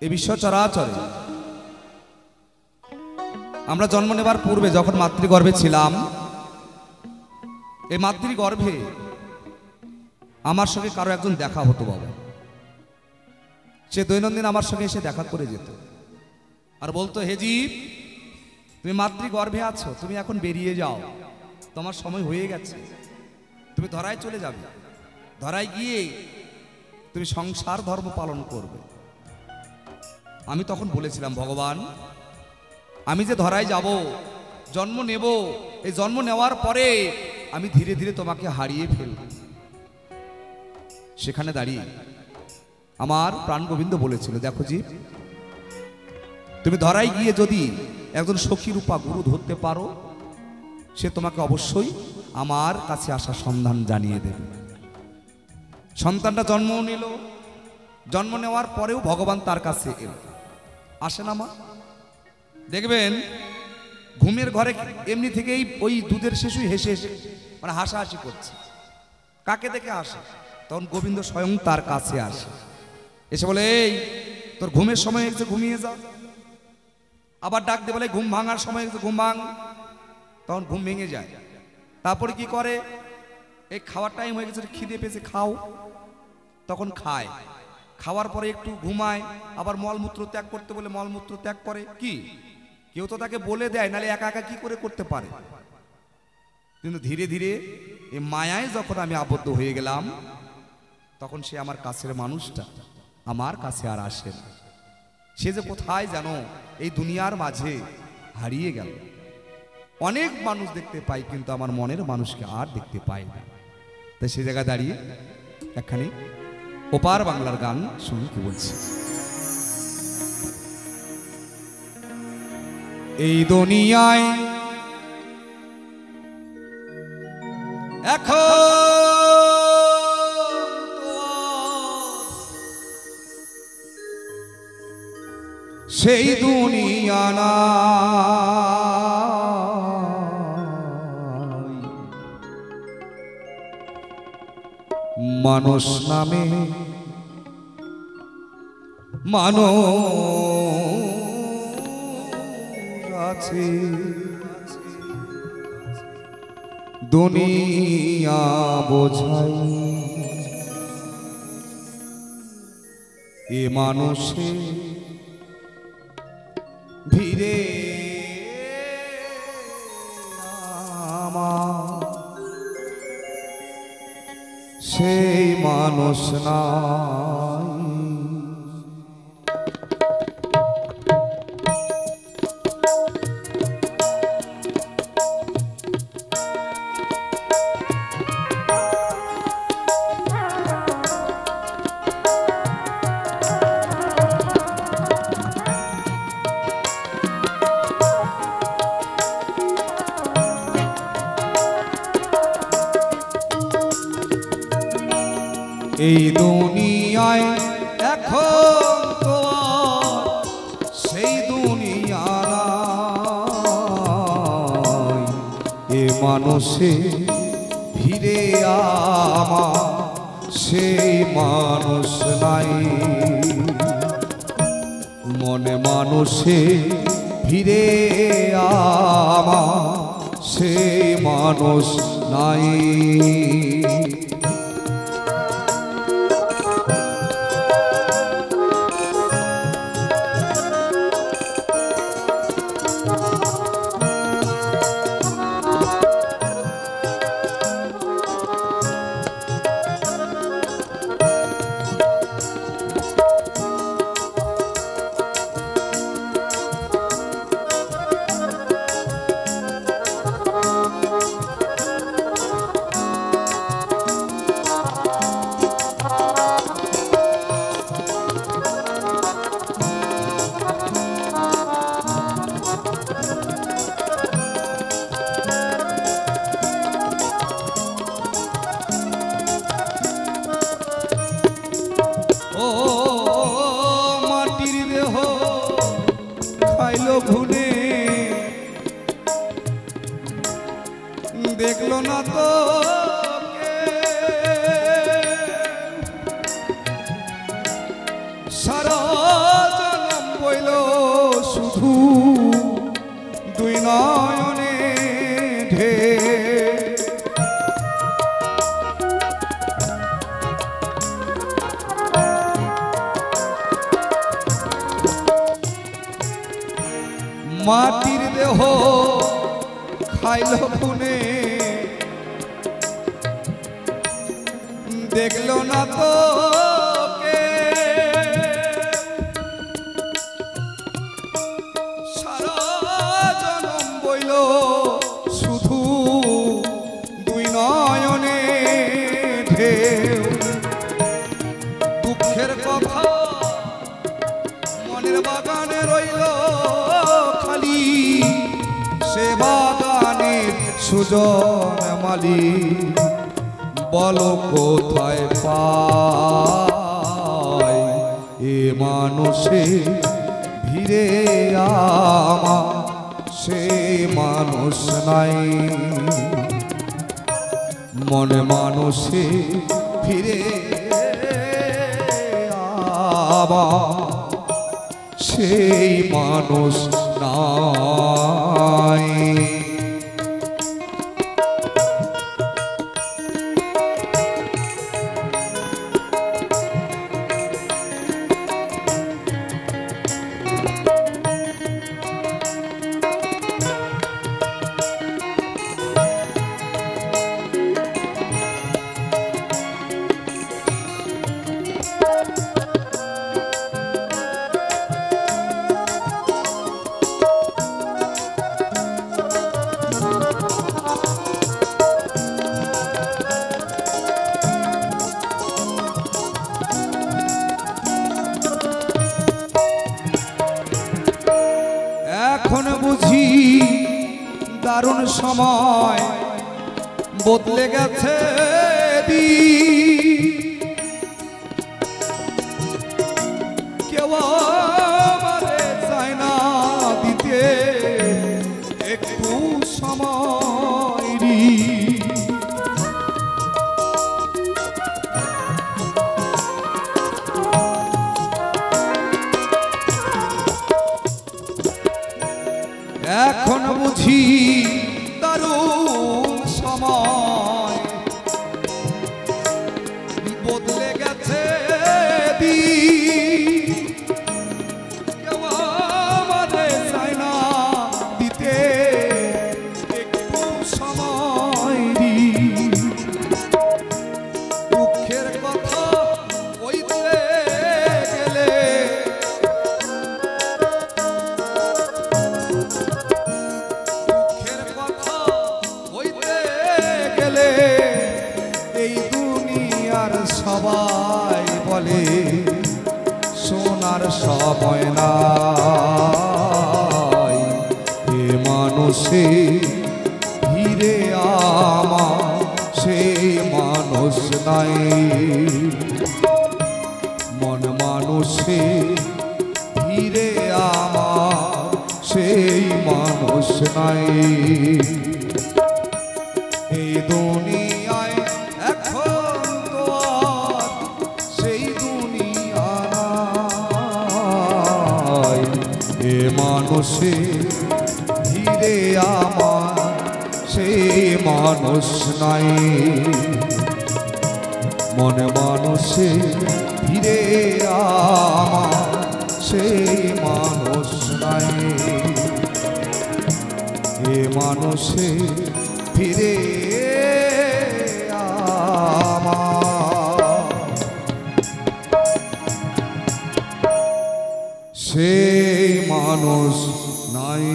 এই বিশ্ব চরাচরে আমরা জন্ম নেবার পূর্বে যখন মাতৃগর্ভে ছিলাম, এই মাতৃগর্ভে আমার সঙ্গে কারো একজন দেখা হতো বাবা। সে দৈনন্দিন আমার সঙ্গে এসে দেখা করে যেত আর বলতো, হে জীব, তুমি মাতৃগর্ভে আছো, তুমি এখন বেরিয়ে যাও, তোমার সময় হয়ে গেছে, তুমি ধরায় চলে যাবে, ধরায় গিয়ে তুমি সংসার ধর্ম পালন করবে। আমি তখন বলেছিলাম, ভগবান, আমি যে ধরায় যাব, জন্ম নেব, এই জন্ম নেওয়ার পরে আমি ধীরে ধীরে তোমাকে হারিয়ে ফেলব। সেখানে দাঁড়িয়ে আমার প্রাণ গোবিন্দ বলেছিল, দেখো জীব, তুমি ধরায় গিয়ে যদি একজন সখী রূপা গুরু ধরতে পারো, সে তোমাকে অবশ্যই আমার কাছে আসার সন্ধান জানিয়ে দেবে। সন্তানটা জন্ম নিল, জন্ম নেওয়ার পরেও ভগবান তার কাছে এলো। আসে না মা? দেখবেন ঘুমের ঘরে এমনি থেকেই ওই দুধের শিশুই হেসে হেসে মানে হাসাহাসি করছে। কাকে দেখে আসে? তখন গোবিন্দ স্বয়ং তার কাছে আসে, এসে বলে, এই তোর ঘুমের সময় হয়েছে, ঘুমিয়ে যা। আবার ডাক দিয়ে বলে, ঘুম ভাঙার সময় হয়েছে, ঘুম ভাঙ। তখন ঘুম ভেঙে যায়। তারপরে কি করে? এই খাওয়ার টাইম হয়ে গেছে, খিদে পেয়েছে, খাও। তখন খায়, খাওয়ার পরে একটু ঘুমায়, আবার মলমূত্র ত্যাগ করতে বলে মলমূত্র ত্যাগ করে। কি কেউ তো তাকে বলে দেয়, নাহলে একা একা কি করে করতে পারে? কিন্তু ধীরে ধীরে এই মায়ায় যখন আমি আবদ্ধ হয়ে গেলাম, তখন সে আমার কাছের মানুষটা আমার কাছে আর আসে না। সে যে কোথায় জানো এই দুনিয়ার মাঝে হারিয়ে গেল। অনেক মানুষ দেখতে পাই, কিন্তু আমার মনের মানুষকে আর দেখতে পাই না। তাই সে জায়গায় দাঁড়িয়ে একখানি ওপার বাংলার গান শুনি। কি বলছি? এই দুনিয়ায় এখন সেই দুনিয়া না, মানুষ নামে মানুষ আছে। দুনিয়া বোঝাই এ মানুষে ভিড়ে আমার সেই মানুষ নাই। এই দুনিয়ায় এখন তো সেই দুনিয়া নাই, এ মানুষে ভিড়ে আমার সেই মানুষ নাই। মনে মানুষে ভিড়ে আমার সেই মানুষ নাই। ঘুনে দেখলো না তো সারা ঢেউ। মাটির দেহ খাইল খুনে, দেখলো না তো কে, সারা জনম বইল শুধু দুই নয়নে ঢেউ। দুঃখের কথা মনের বাগানে রইল খালি, সে বাগানের সুজন মালি। বলো কোথায় পাই এ মানুষে ভিড়ে আমার, সে মানুষ নাই। মনে মানুষে ফিরে আমার, সেই মানুষ নাই। এখন বুঝি দারুণ সময় বদলে গেছে কেউ আমারে চায় না দিতে একটু সময়। এখন বুঝি দারুণ সময় বদলে গেছে কেউ আমারে চায় না দিতে একটু সময়। দুঃখের কথা বলতে গেলে এই দুনিয়ার সবাই বলে শোনার সময় নাই। এ মানুষে ভিড়ে আমার, সেই মানুষ নাই। মন মানুষে ভিড়ে আমার, সেই মানুষ নাই। এই দুনিয়ায় এখন তো আর সেই দুনিয়া নাই। এ মানুষে ভিড়ে আমার, সেই মানুষ নাই। মনে মানুষে ভিড়ে আমার, সেই মানুষ নাই। এ মানুষে ফিরে সেই মানুষ নাই।